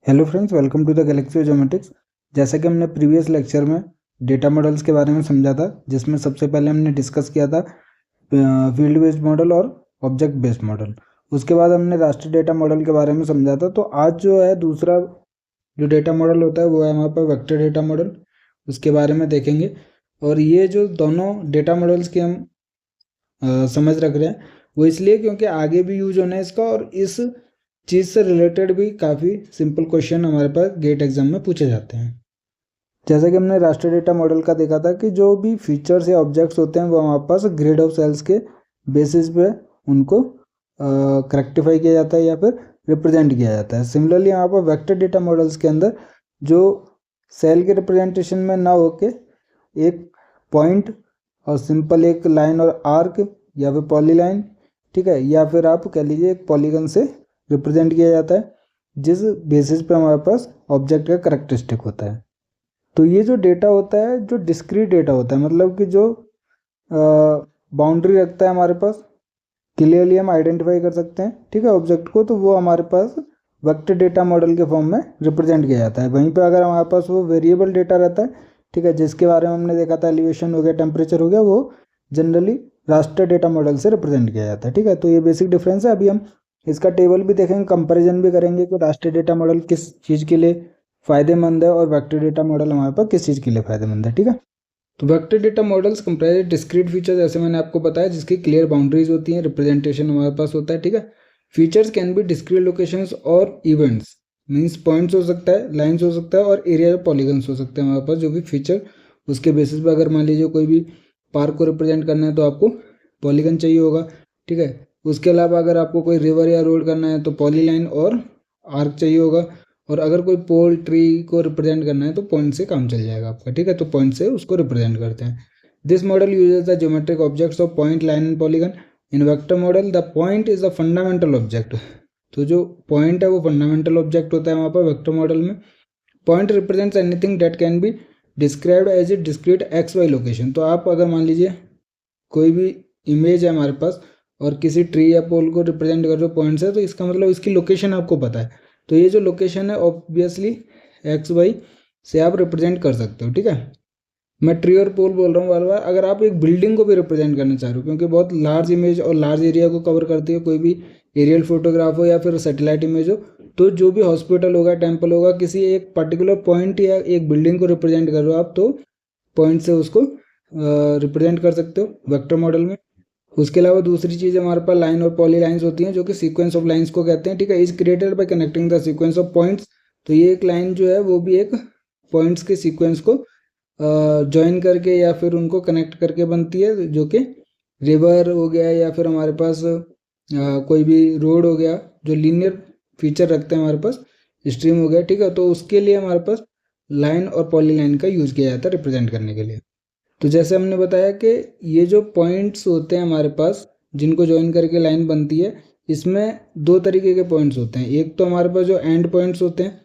Hello friends, welcome to the galaxy geometrics. जैसा कि हमने प्रीवियस लेक्चर में डेटा मॉडल्स के बारे में समझा था, जिसमें सबसे पहले हमने डिस्कस किया था फील्ड बेस्ड मॉडल और ऑब्जेक्ट बेस्ड मॉडल। उसके बाद हमने रास्टर डेटा मॉडल के बारे में समझा था। तो आज जो है दूसरा जो डेटा मॉडल होता है वो है हमारे पास वेक्टर डेटा मॉडल। उसके बारे में देखेंगे। और ये जो दोनों डेटा मॉडल्स के हम समझ रख रहे हैं वो इसलिए क्योंकि आगे भी यूज होना है इसका, और इस चीज़ से रिलेटेड भी काफ़ी सिंपल क्वेश्चन हमारे पास गेट एग्जाम में पूछे जाते हैं। जैसा कि हमने रास्टर डेटा मॉडल का देखा था कि जो भी फीचर्स या ऑब्जेक्ट्स होते हैं वो हमारे पास ग्रिड ऑफ सेल्स के बेसिस पे उनको करेक्टिफाई किया जाता है या फिर रिप्रेजेंट किया जाता है। सिमिलरली यहाँ पर वेक्टर डेटा मॉडल्स के अंदर जो सेल के रिप्रेजेंटेशन में ना होके एक पॉइंट और सिंपल एक लाइन और आर्क या फिर पॉलीलाइन, ठीक है, या फिर आप कह लीजिए एक पॉलीगन से रिप्रेजेंट किया जाता है, जिस बेसिस पे हमारे पास ऑब्जेक्ट का करेक्टरिस्टिक होता है। तो ये जो डेटा होता है जो डिस्क्रीट डेटा होता है, मतलब कि जो बाउंड्री रखता है हमारे पास, क्लियरली हम आइडेंटिफाई कर सकते हैं, ठीक है, ऑब्जेक्ट को, तो वो हमारे पास वेक्टर डेटा मॉडल के फॉर्म में रिप्रेजेंट किया जाता है। वहीं पे अगर हमारे पास वो वेरिएबल डेटा रहता है, ठीक है, जिसके बारे में हमने देखा था एलिवेशन हो गया, टेम्परेचर हो गया, वो जनरली रास्टर डेटा मॉडल से रिप्रेजेंट किया जाता है। ठीक है, तो ये बेसिक डिफरेंस है। अभी हम इसका टेबल भी देखेंगे, कंपैरिजन भी करेंगे कि रास्टर डेटा मॉडल किस चीज़ के लिए फ़ायदेमंद है और वेक्टर डेटा मॉडल हमारे पास किस चीज़ के लिए फ़ायदेमंद है। ठीक है, तो vector data models comprise discrete features, जैसे मैंने आपको बताया, जिसकी क्लियर बाउंड्रीज होती हैं, रिप्रेजेंटेशन हमारे पास होता है। ठीक है, features can be discrete locations और इवेंट्स, मींस पॉइंट्स हो सकता है, लाइंस हो सकता है, और एरिया पॉलीगन्स हो सकते हैं हमारे पास, जो भी फीचर उसके बेसिस पे। अगर मान लीजिए कोई भी पार्क को रिप्रेजेंट करना है तो आपको पॉलीगन चाहिए होगा। ठीक है, उसके अलावा अगर आपको कोई रिवर या रोड करना है तो पॉलीलाइन और आर्क चाहिए होगा। और अगर कोई पोल ट्री को रिप्रेजेंट करना है तो पॉइंट से काम चल जाएगा आपका। ठीक है, तो पॉइंट से उसको रिप्रेजेंट करते हैं। This model uses the geometric objects of point, line and polygon. In vector model the point is the fundamental object. तो जो पॉइंट है वो फंडामेंटल ऑब्जेक्ट होता है वहाँ पर वेक्टर मॉडल में। Point represents anything that can be described as a discrete X Y location. तो आप अगर मान लीजिए कोई भी इमेज है हमारे पास और किसी ट्री या पोल को रिप्रेजेंट कर रहे हो पॉइंट से, तो इसका मतलब इसकी लोकेशन आपको पता है। तो ये जो लोकेशन है ऑब्वियसली एक्स वाई से आप रिप्रेजेंट कर सकते हो। ठीक है, मैं ट्री और पोल बोल रहा हूँ बार बार। अगर आप एक बिल्डिंग को भी रिप्रेजेंट करना चाह रहे हो, क्योंकि बहुत लार्ज इमेज और लार्ज एरिया को कवर करती है, कोई भी एरियल फोटोग्राफ हो या फिर सैटेलाइट इमेज हो, तो जो भी हॉस्पिटल होगा, टेम्पल होगा, किसी एक पर्टिकुलर पॉइंट या एक बिल्डिंग को रिप्रेजेंट कर रहे हो आप, तो पॉइंट से उसको रिप्रेजेंट कर सकते हो वेक्टर मॉडल में। उसके अलावा दूसरी चीज़ हमारे पास लाइन और पॉली लाइन्स होती हैं, जो कि सीक्वेंस ऑफ लाइन्स को कहते हैं। ठीक है, is created by connecting the sequence of points. तो ये एक लाइन जो है वो भी एक पॉइंट्स के सीक्वेंस को ज्वाइन करके या फिर उनको कनेक्ट करके बनती है, जो कि रिवर हो गया या फिर हमारे पास कोई भी रोड हो गया, जो लीनियर फीचर रखते हैं हमारे पास, स्ट्रीम हो गया। ठीक है, तो उसके लिए हमारे पास लाइन और पॉली लाइन का यूज़ किया जाता है रिप्रेजेंट करने के लिए। तो जैसे हमने बताया कि ये जो पॉइंट्स होते हैं हमारे पास, जिनको ज्वाइन करके लाइन बनती है, इसमें दो तरीके के पॉइंट्स होते हैं। एक तो हमारे पास जो एंड पॉइंट्स होते हैं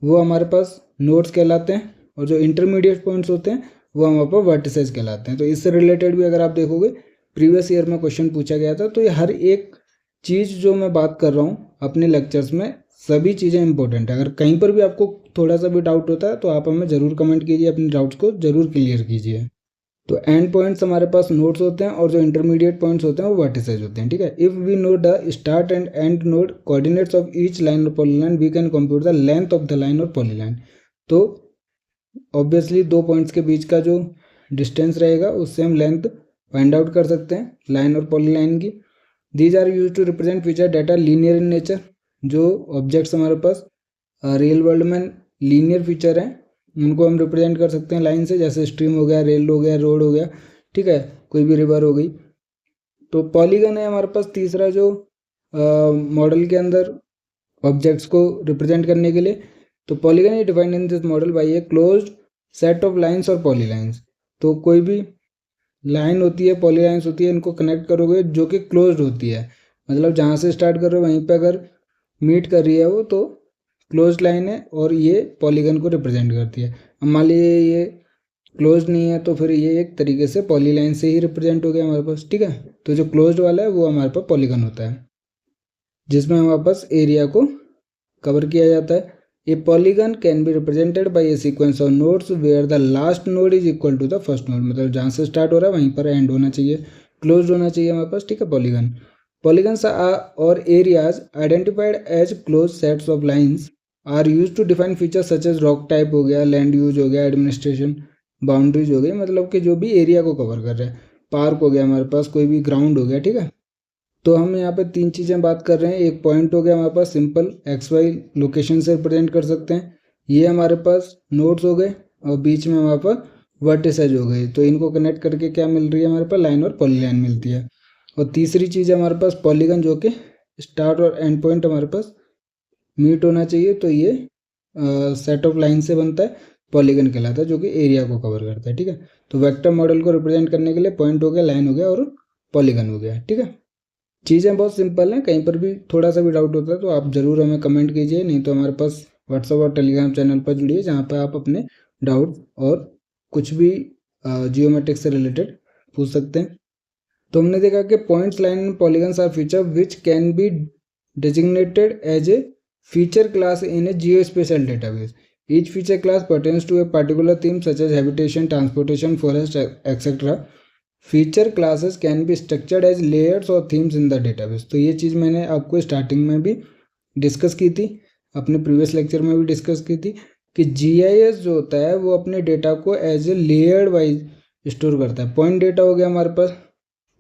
वो हमारे पास नोड्स कहलाते हैं, और जो इंटरमीडिएट पॉइंट्स होते हैं वो हमारे पास वर्टिसेस कहलाते हैं। तो इससे रिलेटेड भी अगर आप देखोगे प्रीवियस ईयर में क्वेश्चन पूछा गया था। तो ये हर एक चीज़ जो मैं बात कर रहा हूँ अपने लेक्चर्स में, सभी चीज़ें इंपॉर्टेंट है। अगर कहीं पर भी आपको थोड़ा सा भी डाउट होता है तो आप हमें ज़रूर कमेंट कीजिए, अपने डाउट्स को ज़रूर क्लियर कीजिए। तो एंड पॉइंट्स हमारे पास नोड्स होते हैं, और जो इंटरमीडिएट पॉइंट्स होते हैं वो वर्टिसेज होते हैं। ठीक है, if we know the start and end node coordinates of each line और polyline, we can compute the length of the line और पॉलीलाइन। तो ऑब्वियसली दो पॉइंट्स के बीच का जो डिस्टेंस रहेगा उससे हम लेंथ फाइंड आउट कर सकते हैं लाइन और पॉलीलाइन की। These are used to represent feature data linear in nature. जो ऑब्जेक्ट्स हमारे पास रियल वर्ल्ड में लीनियर फीचर हैं उनको हम रिप्रेजेंट कर सकते हैं लाइन से, जैसे स्ट्रीम हो गया, रेल हो गया, रोड हो गया। ठीक है, कोई भी रिवर हो गई। तो पॉलीगन है हमारे पास तीसरा जो मॉडल के अंदर ऑब्जेक्ट्स को रिप्रेजेंट करने के लिए। तो polygon is defined in this model by a closed set of lines और पॉलीलाइंस। तो कोई भी लाइन होती है, पॉलीलाइंस होती है, इनको कनेक्ट करोगे जो कि क्लोज्ड होती है, मतलब जहाँ से स्टार्ट कर रहे हो वहीं पे अगर मीट कर रही है वो, तो क्लोज्ड लाइन है और ये पॉलीगन को रिप्रेजेंट करती है। अब मान लीजिए ये क्लोज्ड नहीं है तो फिर ये एक तरीके से पॉलीलाइन से ही रिप्रेजेंट हो गया हमारे पास। ठीक है, तो जो क्लोज्ड वाला है वो हमारे पास पॉलीगन होता है, जिसमें हमारे पास एरिया को कवर किया जाता है। A polygon can be represented by a sequence of nodes where the last node is equal to the first node, मतलब जहाँ से स्टार्ट हो रहा है वहीं पर एंड होना चाहिए, क्लोज होना चाहिए हमारे पास, ठीक है। पॉलीगन्स और areas identified as close sets of lines are used to define features such as rock type हो गया, लैंड यूज हो गया, एडमिनिस्ट्रेशन बाउंड्रीज हो गई, मतलब कि जो भी एरिया को कवर कर रहे हैं, पार्क हो गया हमारे पास, कोई भी ग्राउंड हो गया, ठीक है। तो हम यहाँ पे तीन चीज़ें बात कर रहे हैं। एक पॉइंट हो गया हमारे पास सिंपल XY लोकेशन से रिप्रेजेंट कर सकते हैं, ये हमारे पास नोड्स हो गए, और बीच में हमारे पास वर्टिसेज हो गई, तो इनको कनेक्ट करके क्या मिल रही है हमारे पास, लाइन और पॉलीलाइन मिलती है। और तीसरी चीज़ है हमारे पास पॉलीगन, जो कि स्टार्ट और एंड पॉइंट हमारे पास मीट होना चाहिए, तो ये सेट ऑफ लाइन से बनता है, पॉलीगन कहलाता है, जो कि एरिया को कवर करता है, ठीक है। तो वेक्टर मॉडल को रिप्रेजेंट करने के लिए पॉइंट हो गया, लाइन हो गया और पॉलीगन हो गया, ठीक है। चीज़ें बहुत सिंपल हैं, कहीं पर भी थोड़ा सा भी डाउट होता है तो आप ज़रूर हमें कमेंट कीजिए, नहीं तो हमारे पास व्हाट्सएप और टेलीग्राम चैनल पर जुड़िए, जहाँ पर आप अपने डाउट और कुछ भी जियोमेट्रिक से रिलेटेड पूछ सकते हैं। तो हमने देखा कि points, line and polygons are feature which can be designated as a feature class in a geospatial database. Each feature class pertains to a particular theme such as habitation, transportation, forest, etc. Feature classes can be structured as layers or themes in the database. तो ये चीज़ मैंने आपको starting में भी discuss की थी, अपने previous lecture में भी डिस्कस की थी कि GIS जो होता है वो अपने डेटा को as a layered wise store करता है। पॉइंट डेटा हो गया हमारे पास,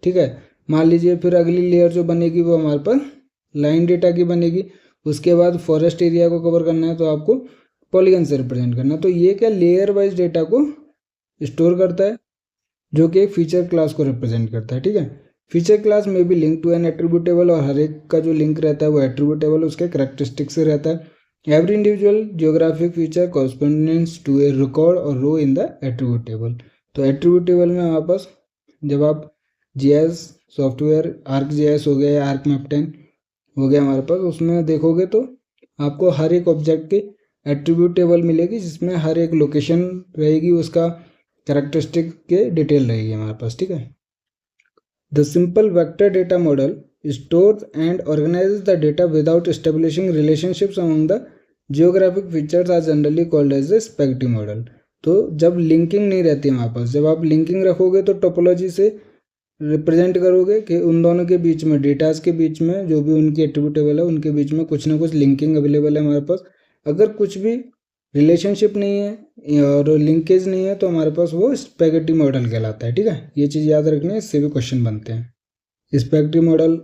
ठीक है। मान लीजिए फिर अगली लेयर जो बनेगी वो हमारे पास लाइन डेटा की बनेगी, उसके बाद फॉरेस्ट एरिया को कवर करना है तो आपको पॉलीगन से रिप्रेजेंट करना है। तो ये क्या लेयर वाइज डेटा को स्टोर करता है, जो कि एक फीचर क्लास को रिप्रेजेंट करता है, ठीक है। फीचर क्लास में भी लिंक टू एन एट्रीब्यूटेबल, और हर एक का जो लिंक रहता है वो एट्रीब्यूटेबल उसके करेक्टरिस्टिक से रहता है। Every individual geographic feature correspondence to a record और रो इन द एट्रीब्यूटेबल। तो एट्रीब्यूटेबल में हमारे पास जब आप GIS सॉफ्टवेयर ArcGIS हो गया या ArcMap10 हो गया हमारे पास, उसमें देखोगे तो आपको हर एक ऑब्जेक्ट की एट्रीब्यूट टेबल मिलेगी, जिसमें हर एक लोकेशन रहेगी, उसका कैरेक्टरिस्टिक के डिटेल रहेगी हमारे पास, ठीक है। The simple vector data model stores and organizes the data without establishing relationships among the geographic features are generally called as the spaghetti model. तो जब लिंकिंग नहीं रहती हमारे पास, जब आप लिंकिंग रखोगे तो टोपोलॉजी से रिप्रेजेंट करोगे कि उन दोनों के बीच में, डेटाज के बीच में, जो भी उनकी एट्रीब्यूटेबल है उनके बीच में कुछ ना कुछ लिंकिंग अवेलेबल है हमारे पास। अगर कुछ भी रिलेशनशिप नहीं है और लिंकेज नहीं है तो हमारे पास वो स्पेगेटी मॉडल कहलाता है, ठीक है। ये चीज़ याद रखनी है, इससे भी क्वेश्चन बनते हैं। स्पेगेटी मॉडल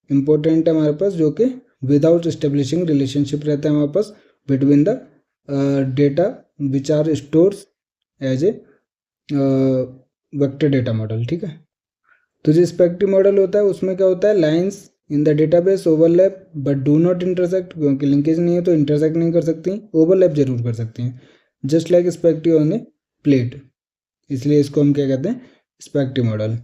इंपॉर्टेंट है हमारे पास, जो कि विदाउट एस्टेब्लिशिंग रिलेशनशिप रहता है हमारे पास between the data which are stores as a vector data model, ठीक है। तो जो स्पेक्ट्री मॉडल होता है उसमें क्या होता है, lines in the database overlap but do not intersect, क्योंकि लिंकेज नहीं है तो इंटरसेक्ट नहीं कर सकती, ओवरलैप जरूर कर सकती हैं, just like spaghetti on a plate, इसलिए इसको हम क्या कहते हैं, spaghetti model.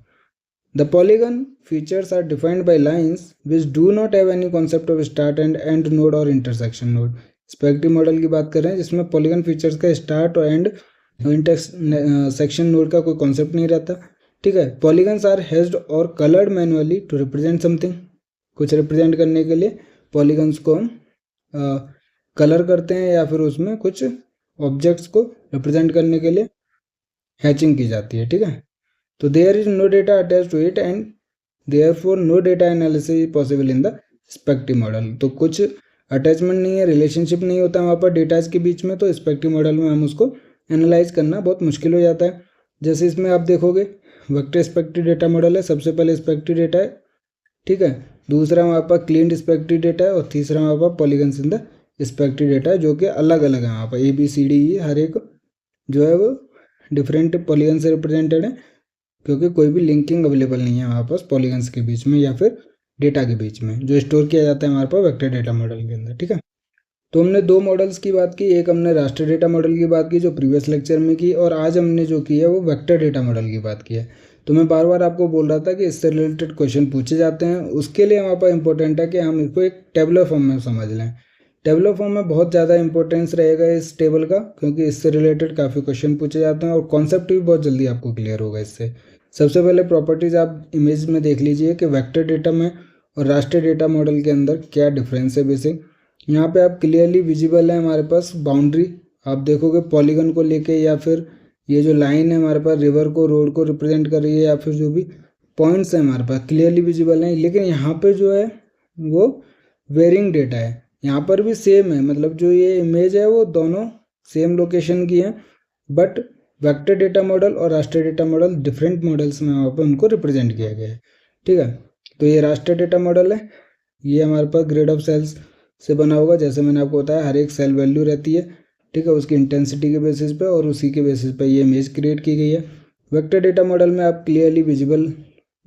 The polygon features are defined by lines which do not have any concept of start and end node or intersection node. Spaghetti model की बात कर रहे हैं जिसमें पॉलीगन फीचर्स का स्टार्ट और एंड इंटरसेक्शन नोड का कोई कॉन्सेप्ट नहीं रहता, ठीक है। Polygons are hatched or coloured manually to represent something, कुछ रिप्रेजेंट करने के लिए पॉलीगन्स को हम कलर करते हैं या फिर उसमें कुछ ऑब्जेक्ट्स को रिप्रेजेंट करने के लिए हैचिंग की जाती है, ठीक है। तो there is no data attach to it and therefore no data analysis is possible in the spaghetti model. तो कुछ अटैचमेंट नहीं है, रिलेशनशिप नहीं होता वहाँ पर डेटाज के बीच में, तो स्पेक्ट्री मॉडल में हम उसको एनालाइज करना बहुत मुश्किल हो जाता है। जैसे इसमें आप देखोगे वेक्टर स्पेक्ट्री डेटा मॉडल है, सबसे पहले स्पेक्ट्री डेटा है, ठीक है। दूसरा वहाँ पर क्लीन स्पेक्ट्री डेटा है, और तीसरा वहाँ पर पॉलीगन्स इन द स्पेक्ट्री डेटा है, जो कि अलग अलग है वहाँ पर ABCDE, हर एक जो है वो डिफरेंट पॉलीगन से रिप्रेजेंटेड है, क्योंकि कोई भी लिंकिंग अवेलेबल नहीं है वहाँ पास पॉलीगन्स के बीच में या फिर डेटा के बीच में, जो स्टोर किया जाता है हमारे पास वेक्टर डेटा मॉडल के अंदर, ठीक है। तो हमने दो मॉडल्स की बात की, एक हमने रास्टर डेटा मॉडल की बात की जो प्रीवियस लेक्चर में की, और आज हमने जो की है वो वेक्टर डेटा मॉडल की बात की है। तो मैं बार बार आपको बोल रहा था कि इससे रिलेटेड क्वेश्चन पूछे जाते हैं, उसके लिए हमारे पास इंपॉर्टेंट है कि हम इसको एक टेबुलर फॉर्म में समझ लें। टेबुलर फॉर्म में बहुत ज़्यादा इंपॉर्टेंस रहेगा इस टेबल का, क्योंकि इससे रिलेटेड काफ़ी क्वेश्चन पूछे जाते हैं और कॉन्सेप्ट भी बहुत जल्दी आपको क्लियर होगा इससे। सबसे पहले प्रॉपर्टीज़ आप इमेज में देख लीजिए कि वेक्टर डेटा में और रास्टर डेटा मॉडल के अंदर क्या डिफरेंस है बेसिक। यहाँ पे आप क्लियरली विजिबल है हमारे पास बाउंड्री, आप देखोगे पॉलीगन को लेके, या फिर ये जो लाइन है हमारे पास रिवर को, रोड को रिप्रेजेंट कर रही है, या फिर जो भी पॉइंट्स हैं हमारे पास क्लियरली विजिबल हैं। लेकिन यहाँ पे जो है वो वेरिंग डेटा है, यहाँ पर भी सेम है, मतलब जो ये इमेज है वो दोनों सेम लोकेशन की है, बट वेक्टर डेटा मॉडल और raster data model different models में वहाँ पर उनको रिप्रेजेंट किया गया है। ठीक है, तो ये रास्टर डेटा मॉडल है, ये हमारे पास ग्रिड ऑफ सेल्स से बना होगा। जैसे मैंने आपको बताया हर एक सेल वैल्यू रहती है, ठीक है, उसकी इंटेंसिटी के बेसिस पे, और उसी के बेसिस पे ये इमेज क्रिएट की गई है। वेक्टर डेटा मॉडल में आप क्लियरली विजिबल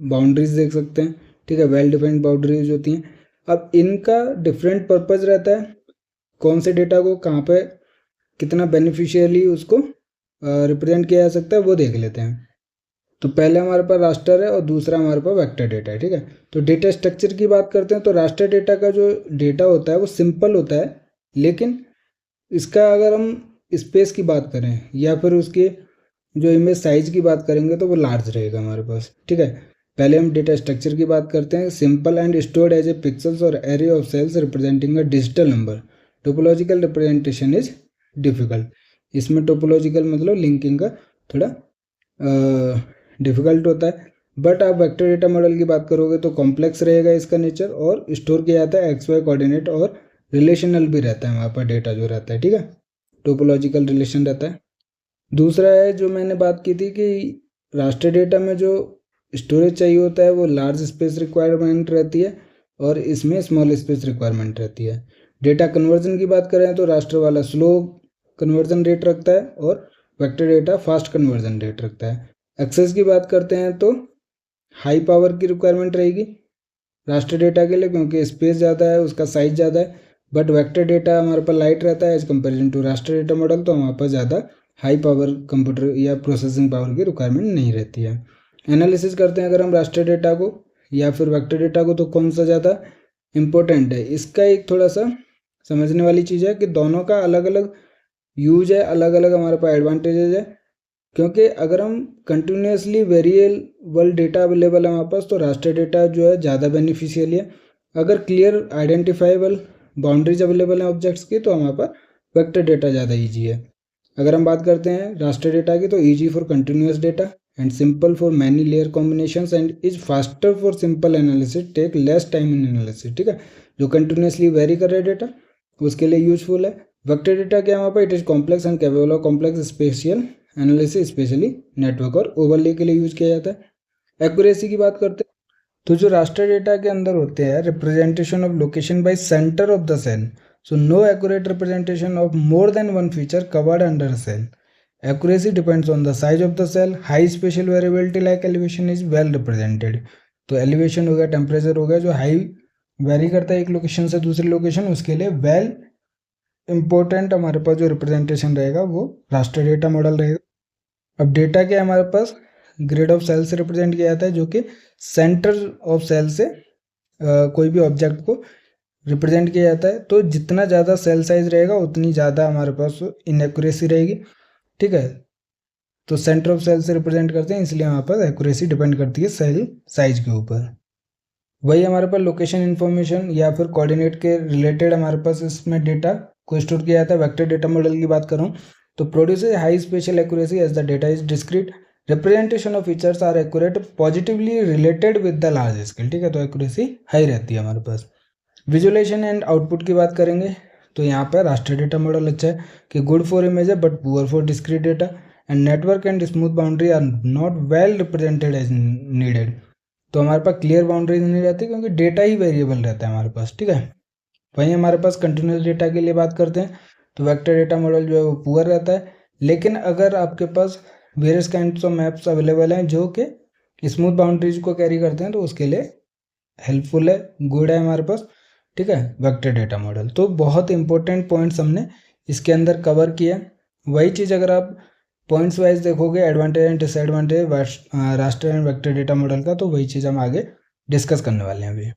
बाउंड्रीज देख सकते हैं, ठीक है, वेल डिफाइंड बाउंड्रीज होती हैं। अब इनका डिफरेंट पर्पज़ रहता है, कौन से डेटा को कहाँ पे कितना बेनिफिशियली उसको रिप्रेजेंट किया जा सकता है वो देख लेते हैं। तो पहले हमारे पास रास्टर है और दूसरा हमारे पास वेक्टर डेटा है। ठीक है, तो डेटा स्ट्रक्चर की बात करते हैं तो रास्टर डेटा का जो डेटा होता है वो सिंपल होता है, लेकिन इसका अगर हम स्पेस की बात करें या फिर उसके जो इमेज साइज की बात करेंगे तो वो लार्ज रहेगा हमारे पास। ठीक है, पहले हम डेटा स्ट्रक्चर की बात करते हैं। Simple and stored as a pixels or array of cells representing a digital number. Topological representation is difficult. इसमें टोपोलॉजिकल मतलब लिंकिंग का थोड़ा डिफिकल्ट होता है। बट आप वेक्टर डेटा मॉडल की बात करोगे तो कॉम्प्लेक्स रहेगा इसका नेचर, और स्टोर किया जाता है एक्स वाई कोऑर्डिनेट, और रिलेशनल भी रहता है वहाँ पर डेटा जो रहता है। ठीक है, टोपोलॉजिकल रिलेशन रहता है। दूसरा है जो मैंने बात की थी कि रास्टर डेटा में जो स्टोरेज चाहिए होता है वो लार्ज स्पेस रिक्वायरमेंट रहती है, और इसमें स्मॉल स्पेस रिक्वायरमेंट रहती है। डेटा कन्वर्जन की बात करें तो रास्टर वाला स्लो कन्वर्जन रेट रखता है, और vector data fast conversion rate रखता है। एक्सेस की बात करते हैं तो हाई पावर की रिक्वायरमेंट रहेगी रास्टर डेटा के लिए, क्योंकि स्पेस ज़्यादा है, उसका साइज ज़्यादा है। बट वेक्टर डेटा हमारे पास लाइट रहता है as comparison to raster data model, तो हमारे पास ज़्यादा हाई पावर कंप्यूटर या प्रोसेसिंग पावर की रिक्वायरमेंट नहीं रहती है। एनालिसिस करते हैं अगर हम रास्टर डेटा को या फिर वेक्टर डेटा को, तो कौन सा ज़्यादा इम्पोर्टेंट है। इसका एक थोड़ा सा समझने वाली चीज़ है कि दोनों का अलग अलग यूज है, अलग अलग हमारे पास एडवांटेजेज है। क्योंकि अगर हम कंटिन्यूसली वेरिएबल डेटा अवेलेबल है हमारे पास तो रास्टर डेटा जो है ज़्यादा बेनिफिशियल है। अगर क्लियर आइडेंटिफाइबल बाउंड्रीज अवेलेबल हैं ऑब्जेक्ट्स की तो हमारे पास वेक्टर डेटा ज़्यादा ईजी है। अगर हम बात करते हैं रास्टर डेटा की तो easy for continuous data and simple for many layer combinations and is faster for simple analysis, take less time in analysis. ठीक है, जो कंटिन्यूसली वेरी कर रहे डेटा उसके लिए यूजफुल है। वेक्टर डेटा क्या है वहाँ पर, it is complex and capable of complex spatial analysis, especially network और ओवरले के लिए यूज किया जाता है। एक्यूरेसी की बात करते हैं तो जो रास्टर डेटा के अंदर होते हैं representation of location by centre of the cell, so no accurate representation of more than one feature covered under cell. Accuracy depends on the size of the cell. High spatial variability like elevation is well represented. तो elevation हो गया, temperature हो गया, जो high very करता है एक location से दूसरी लोकेशन, उसके लिए वेल इम्पोर्टेंट हमारे पास जो रिप्रेजेंटेशन रहेगा वो रास्टर डेटा मॉडल रहेगा। अब डेटा क्या हमारे पास ग्रिड ऑफ सेल से रिप्रेजेंट किया जाता है, जो कि सेंटर ऑफ सेल से कोई भी ऑब्जेक्ट को रिप्रेजेंट किया जाता है। तो जितना ज़्यादा सेल साइज रहेगा उतनी ज़्यादा हमारे पास इनएक्यूरेसी रहेगी। ठीक है, तो सेंटर ऑफ सेल से रिप्रेजेंट करते हैं, इसलिए हमारे पास एक्यूरेसी डिपेंड करती है सेल साइज के ऊपर। वही हमारे पास लोकेशन इन्फॉर्मेशन या फिर कोऑर्डिनेट के रिलेटेड हमारे पास इसमें डेटा को स्टोर किया जाता है। वेक्टर डेटा मॉडल की बात करूँ तो produces high spatial accuracy as the data is discrete. Representation of features are accurate positively related with the large scale. ठीक है, तो एक्यूरेसी हाई रहती है हमारे पास। विजुअलाइजेशन एंड आउटपुट की बात करेंगे तो यहाँ पर रास्टर डेटा मॉडल अच्छा है कि गुड फॉर इमेज है but poor for discrete data, and network and smooth boundary are not well represented as needed. तो हमारे पास क्लियर बाउंड्रीज नहीं रहती क्योंकि डेटा ही वेरिएबल रहता है हमारे पास। ठीक है, वहीं हमारे पास कंटिन्यूस डेटा के लिए बात करते हैं तो वेक्टर डेटा मॉडल जो है वो पुअर रहता है। लेकिन अगर आपके पास various kinds of maps available हैं जो कि स्मूथ बाउंड्रीज को कैरी करते हैं तो उसके लिए हेल्पफुल है, गुड है हमारे पास। ठीक है, वेक्टर डेटा मॉडल। तो बहुत इंपॉर्टेंट पॉइंट्स हमने इसके अंदर कवर किया। वही चीज़ अगर आप पॉइंट्स वाइज देखोगे advantage and disadvantage raster and vector data model का, तो वही चीज़ हम आगे डिस्कस करने वाले हैं अभी।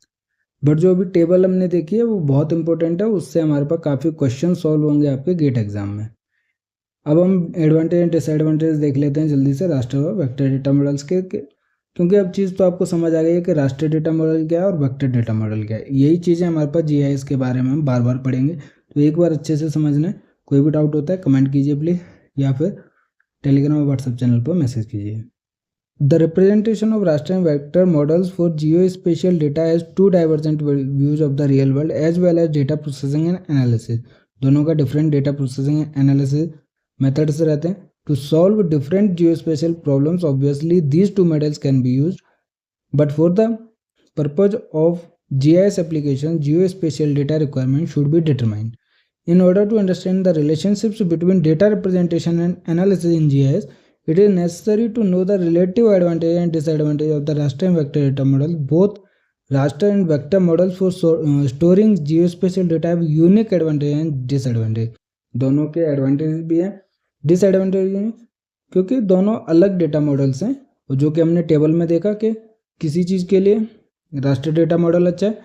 बट जो अभी टेबल हमने देखी है वो बहुत इंपॉर्टेंट है, उससे हमारे पास काफ़ी क्वेश्चन सॉल्व होंगे आपके गेट एग्जाम में। अब हम एडवांटेज एंड डिसएडवांटेज देख लेते हैं जल्दी से रास्टर और वेक्टर डेटा मॉडल्स के। क्योंकि अब चीज़ तो आपको समझ आ गई है कि राष्ट्रीय डेटा मॉडल क्या है और वेक्टर डेटा मॉडल क्या है। यही चीज़ें हमारे पास जीआईएस के बारे में हम बार बार पढ़ेंगे, तो एक बार अच्छे से समझना है। कोई भी डाउट होता है कमेंट कीजिए प्लीज़, या फिर टेलीग्राम और व्हाट्सएप चैनल पर मैसेज कीजिए। The representation of raster and vector models for geospatial data has two divergent views of the real world as well as data processing and analysis. दोनों का different data processing and analysis methods रहते हैं. To solve different geospatial problems, obviously these two methods can be used, but for the purpose of GIS application, geospatial data requirements should be determined. In order to understand the relationships between data representation and analysis in GIS, it is necessary to know the relative advantage and disadvantage of the raster and vector data model. Both raster and vector models for storing geospatial data have unique advantage and disadvantage. दोनों के advantage भी हैं, disadvantage भी हैं, क्योंकि दोनों अलग data models हैं। और जो कि हमने टेबल में देखा कि किसी चीज़ के लिए रास्टर डेटा मॉडल अच्छा है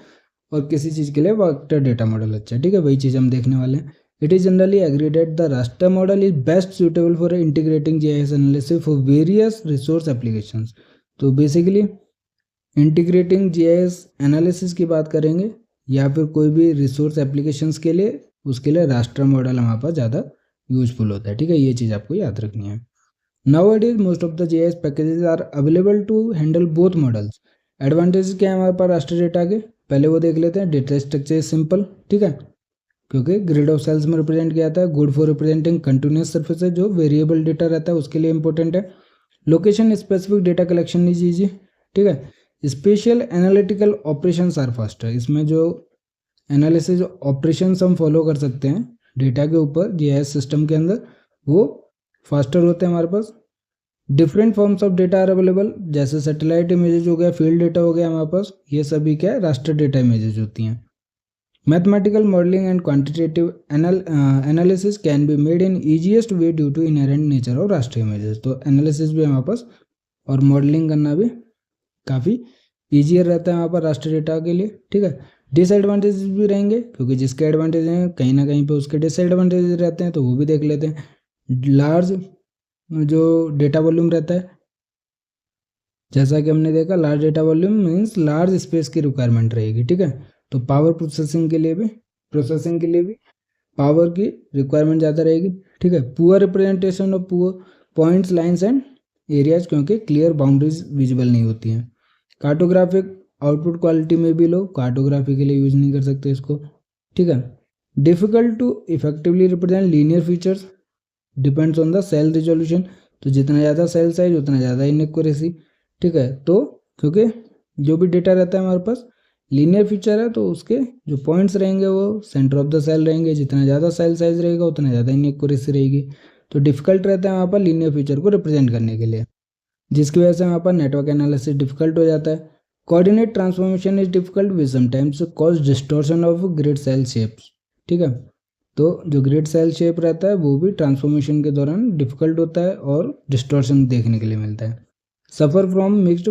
और किसी चीज़ के लिए वेक्टर डेटा मॉडल अच्छा है। ठीक है, वही चीज़ हम देखने वाले हैं। It is generally agreed that the raster model is best suitable for integrating GIS analysis for various resource applications. तो बेसिकली इंटीग्रेटिंग GIS एनालिसिस की बात करेंगे या फिर कोई भी रिसोर्स एप्लीकेशंस के लिए, उसके लिए रास्टर मॉडल हमारे पास ज़्यादा यूजफुल होता है। ठीक है, ये चीज़ आपको याद रखनी है। Nowadays most of the GIS packages are available to handle both models. Advantage क्या है हमारे पास रास्टर डेटा के, पहले वो देख लेते हैं। डेटा स्ट्रक्चर सिंपल, ठीक है, क्योंकि ग्रिड ऑफ सेल्स में रिप्रेजेंट किया जाता है। Good for representing continuous surfaces, जो वेरिएबल डेटा रहता है उसके लिए इंपॉर्टेंट है। लोकेशन स्पेसिफिक डेटा कलेक्शन नहीं कीजिए, ठीक है। Spatial analytical operations are faster, इसमें जो एनालिसिस ऑपरेशंस हम फॉलो कर सकते हैं डेटा के ऊपर जीआईएस सिस्टम के अंदर, वो फास्टर होते हैं हमारे पास। Different forms of data are available, जैसे सैटेलाइट इमेजेस हो गया, फील्ड डेटा हो गया हमारे पास, ये सभी क्या है, रास्टर डेटा इमेजेस होती हैं। Mathematical modelling and quantitative analysis can be made in easiest way due to inherent nature of raster images. तो एनालिसिस भी हमारे पास और मॉडलिंग करना भी काफ़ी ईजियर रहता है हमारे पास रास्टर डेटा के लिए, ठीक है। डिसएडवांटेजेस भी रहेंगे, क्योंकि जिसके एडवांटेज हैं कहीं ना कहीं पे उसके डिसएडवांटेजेस रहते हैं, तो वो भी देख लेते हैं। लार्ज जो डेटा वॉल्यूम रहता है, जैसा कि हमने देखा, large data volume means large space की रिक्वायरमेंट रहेगी, ठीक है। तो पावर प्रोसेसिंग के लिए भी पावर की रिक्वायरमेंट ज़्यादा रहेगी, ठीक है। Poor representation of poor points, lines and areas, क्योंकि क्लियर बाउंड्रीज विजिबल नहीं होती हैं। कार्टोग्राफिक आउटपुट क्वालिटी में भी लो, कार्टोग्राफी के लिए यूज नहीं कर सकते इसको, ठीक है। Difficult to effectively represent linear features, depends on the cell resolution. तो जितना ज़्यादा सेल साइज उतना ज़्यादा इनएक्यूरेसी, ठीक है। तो क्योंकि जो भी डेटा रहता है हमारे पास लीनियर फीचर है, तो उसके जो पॉइंट्स रहेंगे वो सेंटर ऑफ द सेल रहेंगे। जितना ज़्यादा सेल साइज रहेगा उतना ज़्यादा इनएक्यूरेसी रहेगी। तो डिफिकल्ट रहता है वहाँ पर लीनियर फीचर को रिप्रेजेंट करने के लिए, जिसकी वजह से वहाँ पर नेटवर्क एनालिसिस डिफिकल्ट हो जाता है। Coordinate transformation is difficult with sometimes cause distortion of grid cell shapes, ठीक है। तो जो ग्रिड सेल शेप रहता है वो भी ट्रांसफॉर्मेशन के दौरान डिफिकल्ट होता है और डिस्टॉर्शन देखने के लिए मिलता है। Suffer from mixed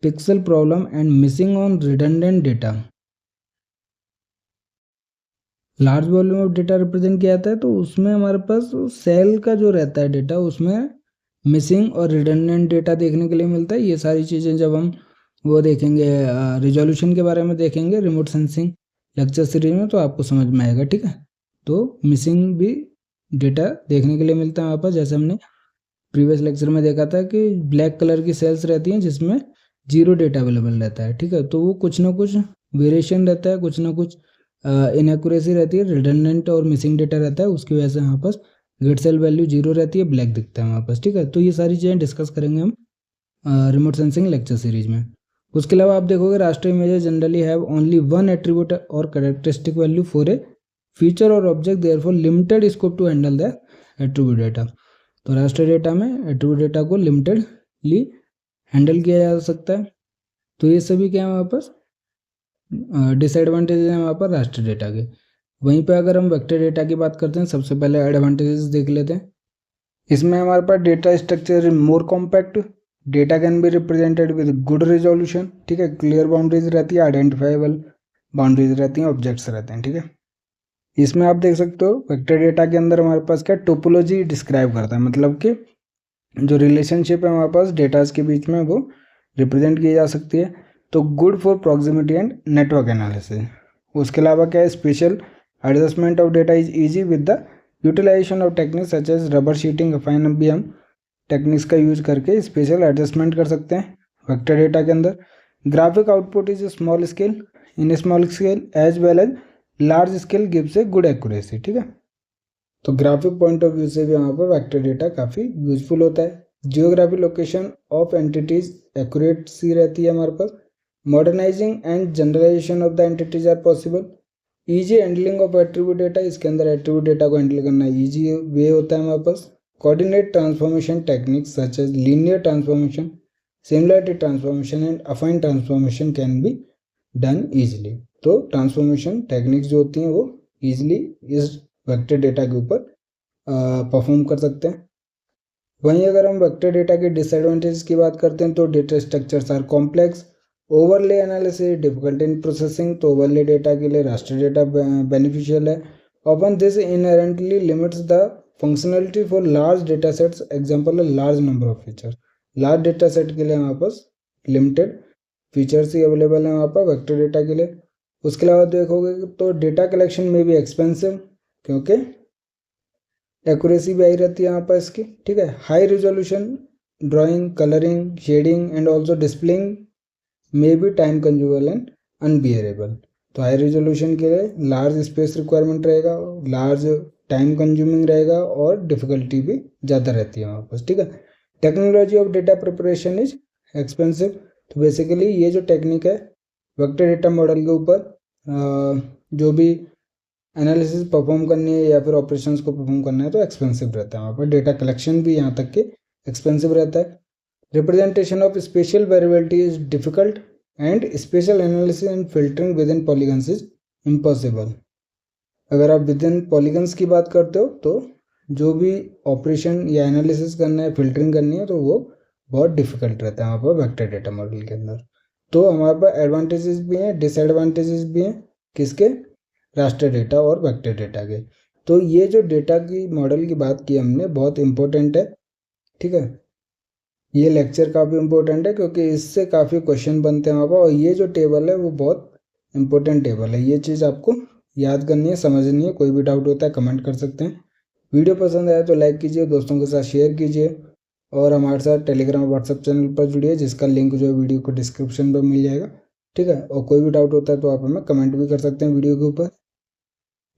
pixel problem and missing on redundant data. Large volume of data represent किया जाता है, तो उसमें हमारे पास सेल का जो रहता है डेटा, उसमें मिसिंग और रिडंडेंट डेटा देखने के लिए मिलता है। ये सारी चीज़ें जब हम वो देखेंगे, रिजोल्यूशन के बारे में देखेंगे रिमोट सेंसिंग लेक्चर सीरीज में, तो आपको समझ में आएगा, ठीक है। तो मिसिंग भी डेटा देखने के लिए मिलता है हमारे पास, जैसे हमने प्रीवियस लेक्चर में देखा था कि ब्लैक कलर की सेल्स रहती हैं जिसमें जीरो डेटा अवेलेबल रहता है, ठीक है। तो वो कुछ ना कुछ वेरिएशन रहता है, कुछ ना कुछ इनएक्यूरेसी रहती है, रिडंडेंट और मिसिंग डेटा रहता है, उसकी वजह से हमारे पास ग्रिड सेल वैल्यू जीरो रहती है, ब्लैक दिखता है हमारे पास, ठीक है। तो ये सारी चीज़ें डिस्कस करेंगे हम रिमोट सेंसिंग लेक्चर सीरीज में। उसके अलावा आप देखोगे raster images generally have only one attribute or characteristic value for a feature or object, therefore limited scope to handle the attribute data. तो रास्टर डेटा में एट्रीब्यूट डेटा को limitedly handle किया जा सकता है। तो ये सभी क्या है हमारे पास डिसएडवांटेजेस हैं हमारे पास रास्टर डेटा के। वहीं पे अगर हम वेक्टर डेटा की बात करते हैं, सबसे पहले एडवांटेजेस देख लेते हैं। इसमें हमारे पास data structure more compact, data can be represented with good resolution, ठीक है। क्लियर बाउंड्रीज रहती है, आइडेंटिफाइबल बाउंड्रीज रहती हैं, ऑब्जेक्ट्स रहते हैं, ठीक है। इसमें आप देख सकते हो वेक्टर डेटा के अंदर हमारे पास क्या टोपोलॉजी डिस्क्राइब करता है, मतलब कि जो रिलेशनशिप है हमारे पास डेटाज के बीच में वो रिप्रेजेंट की जा सकती है। तो good for proximity and network analysis. उसके अलावा क्या है, spatial adjustment of data is easy with the utilization of techniques such as rubber sheeting, affine भी हम टेक्निक्स का यूज करके स्पेशल एडजस्टमेंट कर सकते हैं वेक्टर डेटा के अंदर। Graphic output is small scale, in small scale as well as large scale gives a good accuracy. ठीक है, तो ग्राफिक पॉइंट ऑफ व्यू से भी यहाँ पर वेक्टर डेटा काफ़ी यूजफुल होता है। Geography location of entities accuracy रहती है हमारे पास। Modernising and generalisation of the entities are possible. Easy handling of attribute data, इसके अंदर एट्रीब्यूट डेटा को हैंडल करना ईजी वे होता है हमारे पास। Coordinate transformation techniques such as linear transformation, similarity transformation and affine transformation can be done easily. तो transformation techniques जो होती हैं वो ईजिली इस वेक्टर डेटा के ऊपर परफॉर्म कर सकते हैं। वहीं अगर हम वेक्टर डेटा के डिसएडवांटेज की बात करते हैं तो data structures are complex, overlay analysis difficult in processing. तो ओवरले डेटा के लिए रास्टर डेटा बेनिफिशियल है। Often this inherently limits the functionality for large data sets, example है large number of feature. Large data set के लिए हमारे पास limited features ही अवेलेबल हैं वहाँ पर वेक्टर डेटा के लिए। उसके अलावा देखोगे तो डेटा कलेक्शन में भी एक्सपेंसिव, क्योंकि एक्यूरेसी भी आई रहती है यहाँ पर इसकी। ठीक है, high resolution drawing, colouring, shading and also displaying may be time consumable and unbearable. तो हाई रिजोल्यूशन के लिए लार्ज स्पेस रिक्वायरमेंट रहेगा, लार्ज टाइम कंज्यूमिंग रहेगा और डिफिकल्टी भी ज़्यादा रहती है वहाँ पर। ठीक है, technology of data preparation is expensive. तो बेसिकली ये जो टेक्निक है वेक्टर डेटा मॉडल के ऊपर जो भी एनालिसिस परफॉर्म करनी है या फिर ऑपरेशंस को परफॉर्म करना है तो एक्सपेंसिव रहता है वहाँ पर। डेटा कलेक्शन भी यहाँ तक कि एक्सपेंसिव रहता है। Representation of special variability is difficult and special analysis and filtering with in polygons is impossible. अगर आप विद इन पॉलीगन्स की बात करते हो तो जो भी ऑपरेशन या एनालिसिस करना है, फिल्टरिंग करनी है, तो वो बहुत डिफिकल्ट रहता है वहाँ पर वेक्टर डेटा मॉडल के अंदर। तो हमारे पास एडवांटेजेस भी हैं, डिसएडवांटेजेस भी हैं, किसके, रास्टर डेटा और वेक्टर डेटा के। तो ये जो डेटा की मॉडल की बात की हमने बहुत इंपॉर्टेंट है। ठीक है, ये लेक्चर काफ़ी इंपॉर्टेंट है क्योंकि इससे काफ़ी क्वेश्चन बनते हैं वहाँ पर, और ये जो टेबल है वो बहुत इंपॉर्टेंट टेबल है। ये चीज़ आपको याद करनी है, समझनी है। कोई भी डाउट होता है कमेंट कर सकते हैं। वीडियो पसंद आया तो लाइक कीजिए, दोस्तों के साथ शेयर कीजिए और हमारे साथ टेलीग्राम व्हाट्सएप चैनल पर जुड़िए, जिसका लिंक जो है वीडियो को डिस्क्रिप्शन पर मिल जाएगा। ठीक है, और कोई भी डाउट होता है तो आप हमें कमेंट भी कर सकते हैं वीडियो के ऊपर।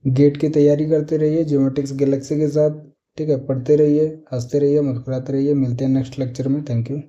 गेट की तैयारी करते रहिए ज्योमेट्रिक्स गैलेक्सी के साथ। ठीक है, पढ़ते रहिए, हंसते रहिए, मुस्कुराते रहिए। मिलते हैं नेक्स्ट लेक्चर में। Thank you.